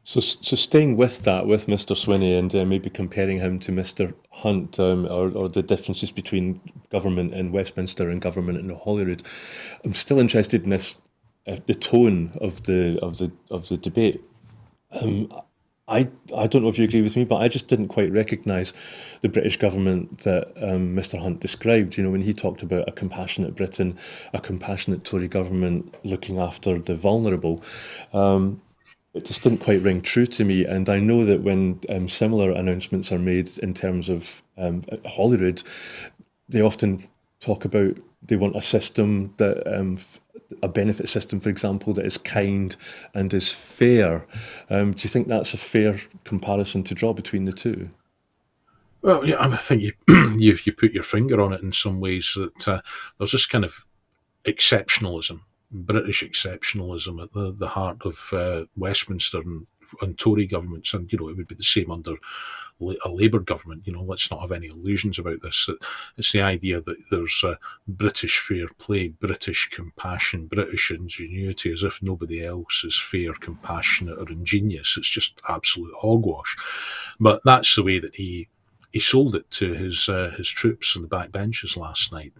S1: So staying with that, with Mr. Swinney, and maybe comparing him to Mr. Hunt, or the differences between government in Westminster and government in Holyrood, I'm still interested in this, the tone of the debate. I don't know if you agree with me, but I just didn't quite recognise the British government that Mr. Hunt described. When he talked about a compassionate Britain, a compassionate Tory government looking after the vulnerable. It just didn't quite ring true to me. And I know that when similar announcements are made in terms of Holyrood, they often talk about they want a system that, a benefit system, for example, that is kind and is fair. Do you think that's a fair comparison to draw between the two?
S2: Well, yeah, I think you put your finger on it in some ways, that there's this kind of exceptionalism, British exceptionalism, at the heart of Westminster and Tory governments, and it would be the same under a Labour government. Let's not have any illusions about this. It's the idea that there's British fair play, British compassion, British ingenuity, as if nobody else is fair, compassionate, or ingenious. It's just absolute hogwash. But that's the way that he sold it to his troops on the backbenches last night.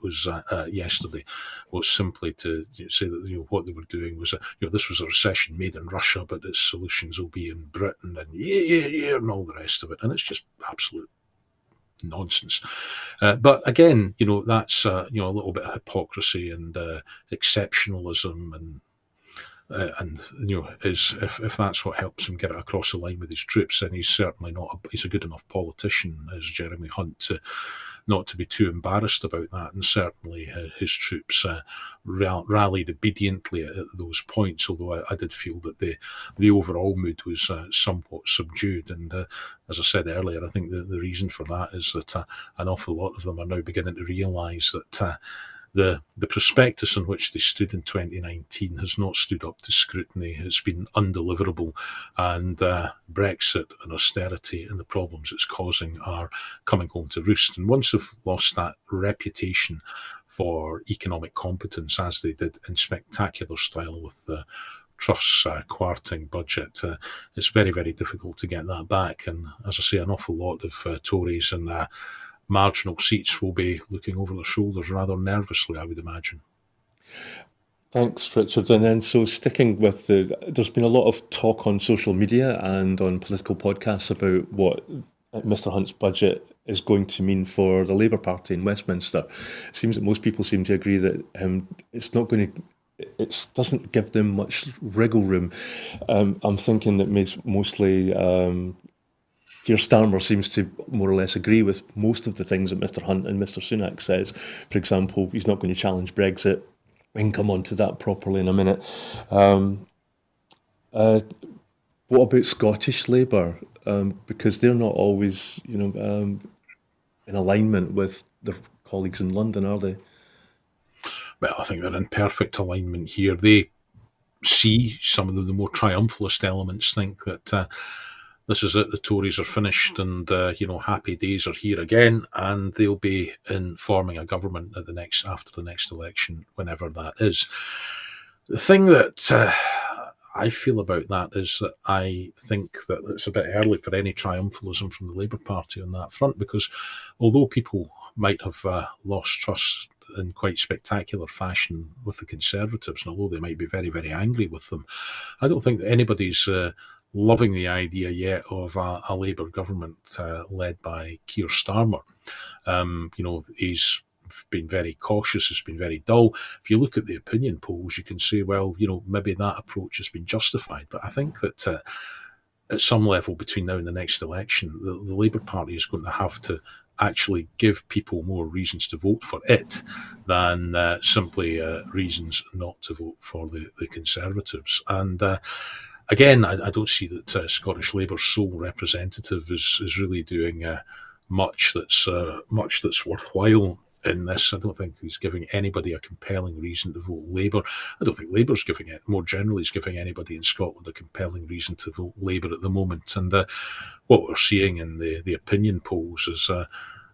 S2: Yesterday was simply to say that what they were doing was this was a recession made in Russia, but its solutions will be in Britain, and and all the rest of it, and it's just absolute nonsense. But again, that's a little bit of hypocrisy and exceptionalism, and and is if that's what helps him get it across the line with his troops, then he's certainly not. He's a good enough politician as Jeremy Hunt to not to be too embarrassed about that. And certainly his troops rallied obediently at those points. Although I did feel that the overall mood was somewhat subdued. And as I said earlier, I think the reason for that is that an awful lot of them are now beginning to realise that. The prospectus on which they stood in 2019 has not stood up to scrutiny. It's been undeliverable, and Brexit and austerity and the problems it's causing are coming home to roost. And once they've lost that reputation for economic competence, as they did in spectacular style with the Truss quarting budget, it's very, very difficult to get that back. And as I say, an awful lot of Tories and marginal seats will be looking over their shoulders rather nervously, I would imagine.
S1: Thanks, Richard. And then, so sticking with there's been a lot of talk on social media and on political podcasts about what Mr. Hunt's budget is going to mean for the Labour Party in Westminster. It seems that most people seem to agree that it's not going to. It doesn't give them much wriggle room. I'm thinking that mostly Keir Starmer seems to more or less agree with most of the things that Mr. Hunt and Mr. Sunak says. For example, he's not going to challenge Brexit. We can come on to that properly in a minute. What about Scottish Labour? Because they're not always, in alignment with their colleagues in London, are they?
S2: Well, I think they're in perfect alignment here. They see some of the more triumphalist elements think that this is it, the Tories are finished and, happy days are here again, and they'll be in forming a government after the next election, whenever that is. The thing that I feel about that is that I think that it's a bit early for any triumphalism from the Labour Party on that front, because although people might have lost trust in quite spectacular fashion with the Conservatives, and although they might be very, very angry with them, I don't think that anybody's loving the idea yet of a Labour government led by Keir Starmer. He's been very cautious, it's been very dull. If you look at the opinion polls, you can say, well, maybe that approach has been justified. But I think that at some level between now and the next election, the Labour Party is going to have to actually give people more reasons to vote for it than simply reasons not to vote for the Conservatives. And again, I don't see that Scottish Labour's sole representative is really doing much that's worthwhile in this. I don't think he's giving anybody a compelling reason to vote Labour. I don't think Labour's giving it. More generally, is giving anybody in Scotland a compelling reason to vote Labour at the moment. And what we're seeing in the opinion polls is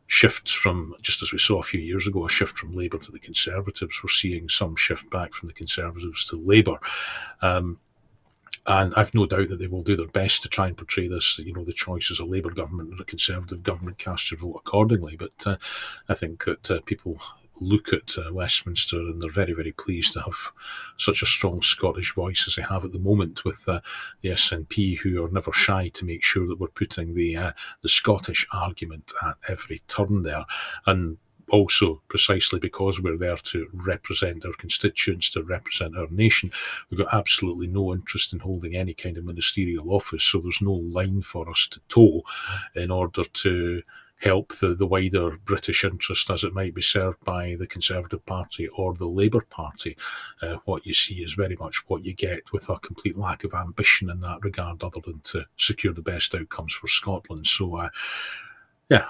S2: shifts from, just as we saw a few years ago, a shift from Labour to the Conservatives. We're seeing some shift back from the Conservatives to Labour. And I've no doubt that they will do their best to try and portray this, the choice as a Labour government or a Conservative government, cast your vote accordingly. But I think that people look at Westminster and they're very, very pleased to have such a strong Scottish voice as they have at the moment, with the SNP, who are never shy to make sure that we're putting the Scottish argument at every turn there. And also, precisely because we're there to represent our constituents, to represent our nation, we've got absolutely no interest in holding any kind of ministerial office. So there's no line for us to toe in order to help the wider British interest as it might be served by the Conservative Party or the Labour Party. What you see is very much what you get, with a complete lack of ambition in that regard, other than to secure the best outcomes for Scotland. So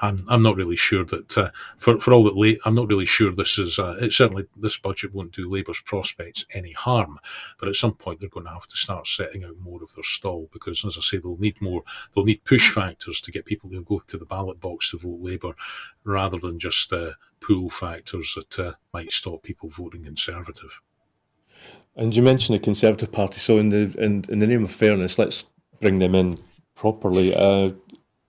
S2: I'm not really sure that for all that I'm not really sure this is certainly this budget won't do Labour's prospects any harm, but at some point they're going to have to start setting out more of their stall, because, as I say, they'll need push factors to get people to go to the ballot box to vote Labour, rather than just pull factors that might stop people voting Conservative.
S1: And you mentioned the Conservative Party, so in the name of fairness, let's bring them in properly.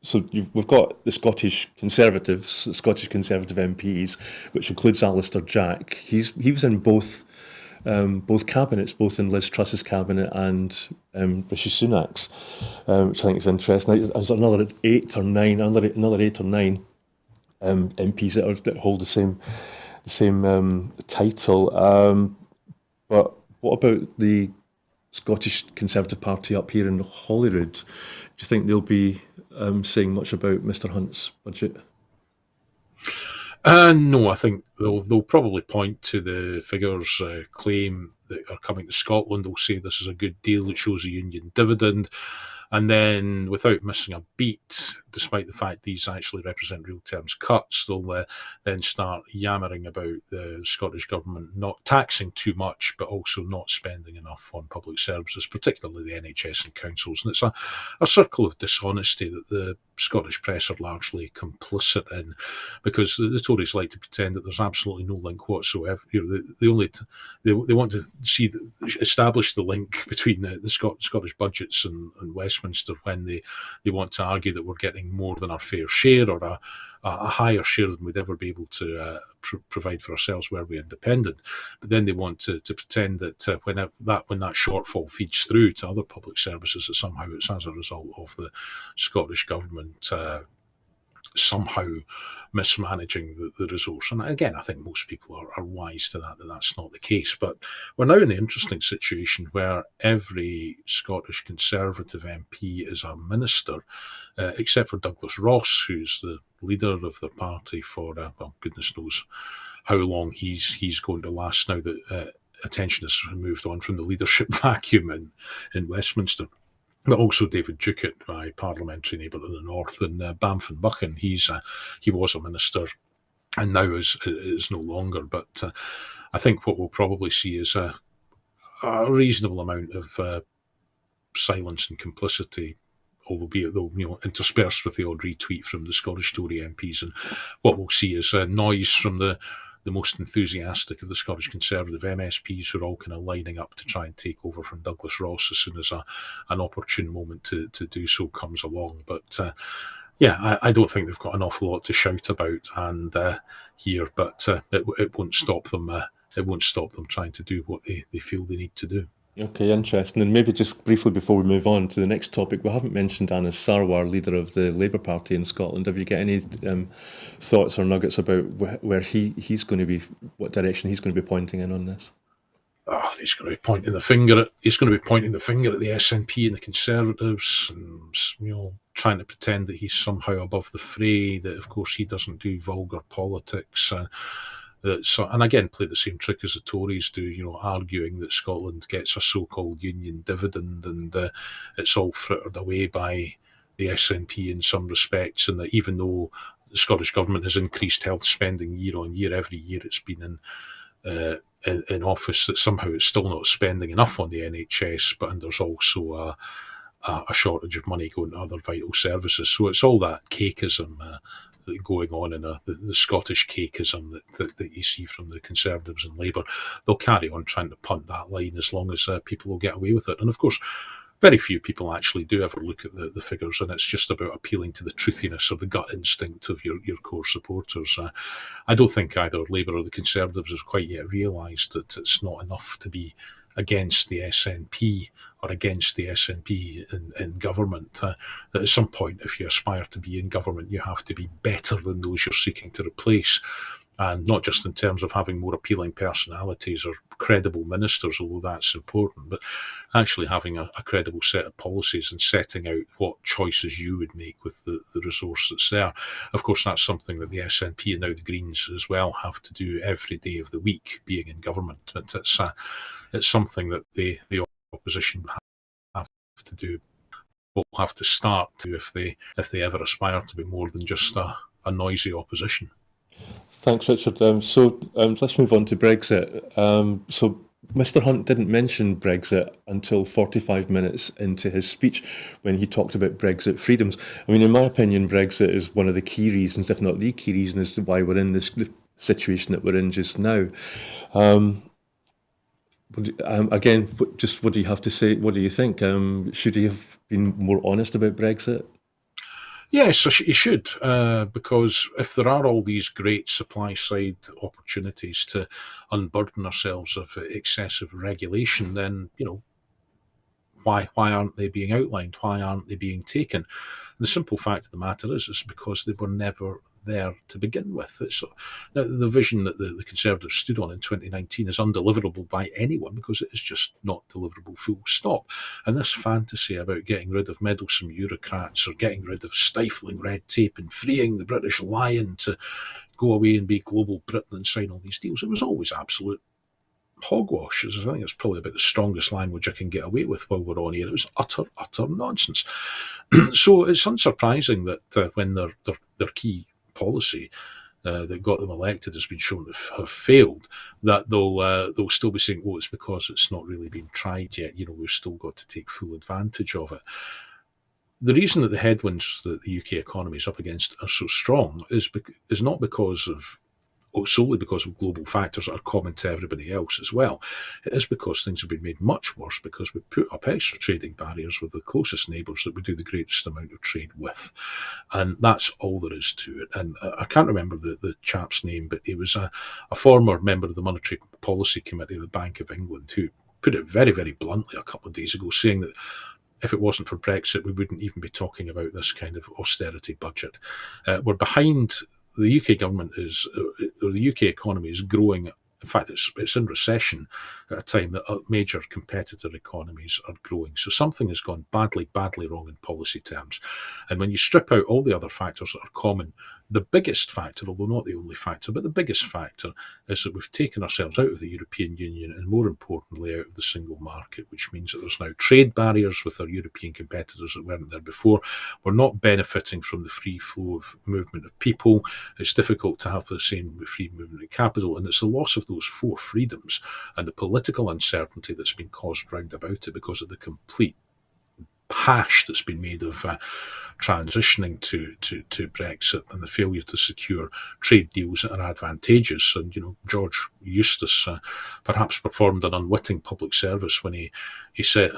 S1: So we've got the Scottish Conservatives, the Scottish Conservative MPs, which includes Alistair Jack. He was in both cabinets, both in Liz Truss's cabinet and Rishi Sunak's, which I think is interesting. There's another eight or nine MPs that hold the same title. But what about the Scottish Conservative Party up here in Holyrood, do you think they'll be saying much about Mr Hunt's budget?
S2: No, I think they'll probably point to the figures claim that are coming to Scotland. They'll say this is a good deal. It shows a union dividend. And then, without missing a beat, despite the fact these actually represent real terms cuts, they'll then start yammering about the Scottish Government not taxing too much, but also not spending enough on public services, particularly the NHS and councils. And it's a circle of dishonesty that the Scottish press are largely complicit in, because the Tories like to pretend that there's absolutely no link whatsoever. They want to establish the link between the Scottish budgets and Westminster when they want to argue that we're getting more than our fair share, or a higher share than we'd ever be able to provide for ourselves were we independent. But then they want to pretend that when that shortfall feeds through to other public services, that somehow it's as a result of the Scottish Government somehow mismanaging the resource. And again, I think most people are wise to that that's not the case. But we're now in the interesting situation where every Scottish Conservative MP is a minister, except for Douglas Ross, who's the leader of the party for, well, goodness knows how long he's going to last now that attention has moved on from the leadership vacuum in Westminster. But also David Duckett, my parliamentary neighbour to the north, and Bamford Buchan. He was a minister and now is no longer. But I think what we'll probably see is a reasonable amount of silence and complicity, albeit interspersed with the odd retweet from the Scottish Tory MPs. And what we'll see is noise from the most enthusiastic of the Scottish Conservative MSPs, who are all kind of lining up to try and take over from Douglas Ross as soon as an opportune moment to do so comes along. But I don't think they've got an awful lot to shout about and here, but it won't stop them. It won't stop them trying to do what they feel they need to do.
S1: Okay, interesting. And maybe just briefly before we move on to the next topic, we haven't mentioned Anas Sarwar, leader of the Labour Party in Scotland. Have you got any thoughts or nuggets about where he's going to be, what direction he's going to be pointing in on this?
S2: He's going to be pointing the finger at the SNP and the Conservatives, and trying to pretend that he's somehow above the fray. That of course he doesn't do vulgar politics. And again, play the same trick as the Tories do, arguing that Scotland gets a so-called union dividend, and it's all frittered away by the SNP in some respects, and that even though the Scottish Government has increased health spending year on year, every year it's been in office, that somehow it's still not spending enough on the NHS, but and there's also a shortage of money going to other vital services. So it's all that cakeism going on in the Scottish cakeism that you see from the Conservatives and Labour. They'll carry on trying to punt that line as long as people will get away with it. And of course, very few people actually do ever look at the figures, and it's just about appealing to the truthiness or the gut instinct of your core supporters. I don't think either Labour or the Conservatives have quite yet realised that it's not enough to be against the SNP or against the SNP in government. That at some point, if you aspire to be in government, you have to be better than those you're seeking to replace. And not just in terms of having more appealing personalities or credible ministers, although that's important, but actually having a credible set of policies and setting out what choices you would make with the resource that's there. Of course, that's something that the SNP and now the Greens as well have to do every day of the week, being in government. It's something that the opposition have to do, will have to start to if they ever aspire to be more than just a noisy opposition.
S1: Thanks, Richard. Let's move on to Brexit. So Mr Hunt didn't mention Brexit until 45 minutes into his speech when he talked about Brexit freedoms. I mean, in my opinion, Brexit is one of the key reasons, if not the key reason, as to why we're in this situation that we're in just now. Again, just what do you have to say? What do you think? Should he have been more honest about Brexit?
S2: Yes, he should, because if there are all these great supply-side opportunities to unburden ourselves of excessive regulation, then, why aren't they being outlined? Why aren't they being taken? And the simple fact of the matter is because they were never there to begin with. Now, the vision that the Conservatives stood on in 2019 is undeliverable by anyone because it is just not deliverable, full stop. And this fantasy about getting rid of meddlesome bureaucrats or getting rid of stifling red tape and freeing the British lion to go away and be global Britain and sign all these deals, it was always absolute hogwash. I think it's probably about the strongest language I can get away with while we're on here. It was utter nonsense. So it's unsurprising that when their key policy that got them elected has been shown to have failed, that they'll still be saying, "Oh, it's because it's not really been tried yet. We've still got to take full advantage of it." The reason that the headwinds that the UK economy is up against are so strong is not solely because of global factors that are common to everybody else as well. It is because things have been made much worse because we put up extra trading barriers with the closest neighbours that we do the greatest amount of trade with. And that's all there is to it. And I can't remember the chap's name, but he was a former member of the Monetary Policy Committee of the Bank of England who put it very, very bluntly a couple of days ago, saying that if it wasn't for Brexit, we wouldn't even be talking about this kind of austerity budget. We're behind. The UK government or the UK economy is growing. In fact, it's in recession at a time that major competitor economies are growing. So something has gone badly wrong in policy terms. And when you strip out all the other factors that are common, the biggest factor, although not the only factor, but the biggest factor is that we've taken ourselves out of the European Union and, more importantly, out of the single market, which means that there's now trade barriers with our European competitors that weren't there before. We're not benefiting from the free flow of movement of people. It's difficult to have the same free movement of capital, and it's the loss of those four freedoms and the political uncertainty that's been caused round about it because of the complete hash that's been made of transitioning to Brexit and the failure to secure trade deals that are advantageous. And, George Eustace perhaps performed an unwitting public service when he said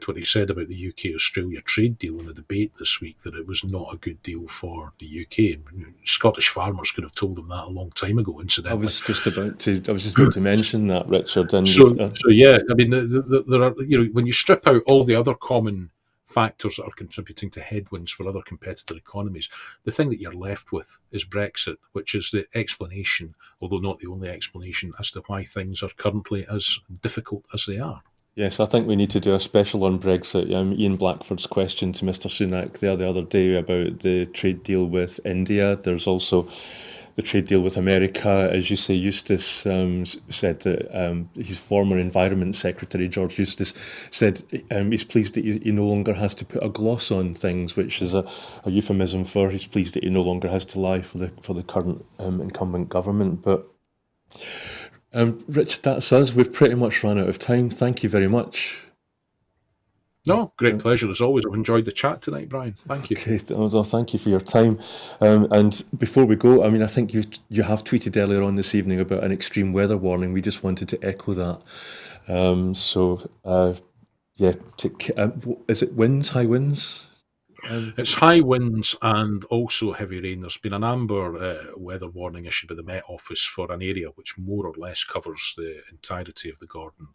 S2: what he said about the UK-Australia trade deal in a debate this week, that it was not a good deal for the UK. Scottish farmers could have told him that a long time ago, incidentally.
S1: I was just about to mention that, Richard. And
S2: so yeah, I mean, there are, when you strip out all the other common factors that are contributing to headwinds for other competitor economies, the thing that you're left with is Brexit, which is the explanation, although not the only explanation, as to why things are currently as difficult as they are.
S1: Yes, I think we need to do a special on Brexit. Ian Blackford's question to Mr. Sunak there the other day about the trade deal with India. There's also the trade deal with America. As you say, Eustace said that his former Environment Secretary, George Eustace, said he's pleased that he no longer has to put a gloss on things, which is a euphemism for he's pleased that he no longer has to lie for the current incumbent government. But Richard, that's us. We've pretty much run out of time. Thank you very much.
S2: No, great pleasure as always. I've enjoyed the chat tonight, Brian. Thank you.
S1: Okay, well, thank you for your time. And before we go, I mean, I think you have tweeted earlier on this evening about an extreme weather warning. We just wanted to echo that. Is it winds, high winds?
S2: It's high winds and also heavy rain. There's been an amber weather warning issued by the Met Office for an area which more or less covers the entirety of the Gordon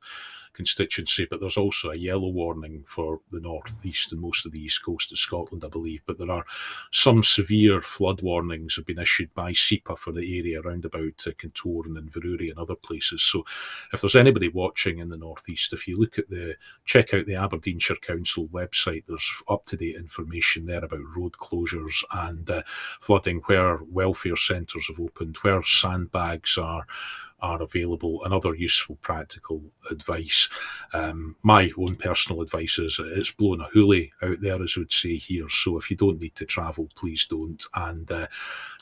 S2: constituency, but there's also a yellow warning for the northeast and most of the east coast of Scotland, I believe. But there are some severe flood warnings have been issued by SEPA for the area around about Kintore and Inverurie and other places. So if there's anybody watching in the northeast, if you check out the Aberdeenshire Council website, there's up-to-date information there about road closures and flooding, where welfare centres have opened, where sandbags are available, and other useful practical advice. My own personal advice is it's blowing a hoolie out there, as we'd say here. So if you don't need to travel, please don't, and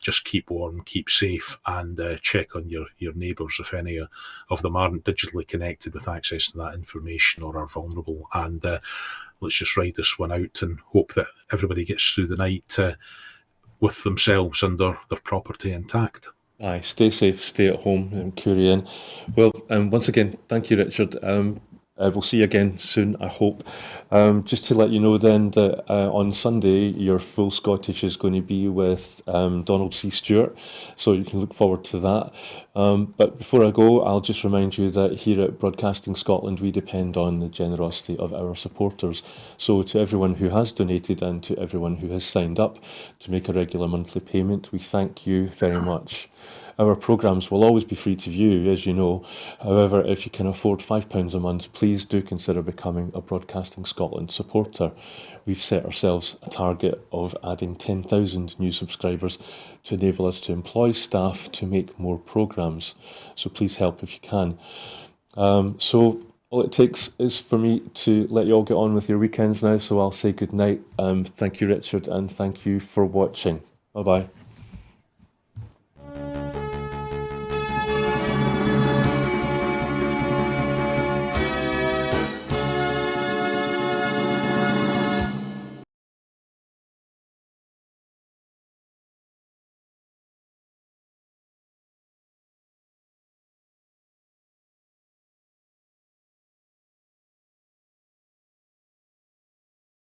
S2: just keep warm, keep safe, and check on your neighbours if any of them aren't digitally connected with access to that information or are vulnerable. And let's just ride this one out and hope that everybody gets through the night with themselves and their property intact.
S1: Aye, stay safe, stay at home, and Curry in. Well, once again, thank you, Richard. We'll see you again soon, I hope. Just to let you know then that on Sunday, your full Scottish is going to be with Donald C. Stewart, so you can look forward to that. But before I go, I'll just remind you that here at Broadcasting Scotland, we depend on the generosity of our supporters. So to everyone who has donated and to everyone who has signed up to make a regular monthly payment, we thank you very much. Our programmes will always be free to view, as you know. However, if you can afford £5 a month, please do consider becoming a Broadcasting Scotland supporter. We've set ourselves a target of adding 10,000 new subscribers to enable us to employ staff to make more programmes. So please help if you can. So all it takes is for me to let you all get on with your weekends now. So I'll say good night. Thank you, Richard, and thank you for watching. Bye-bye.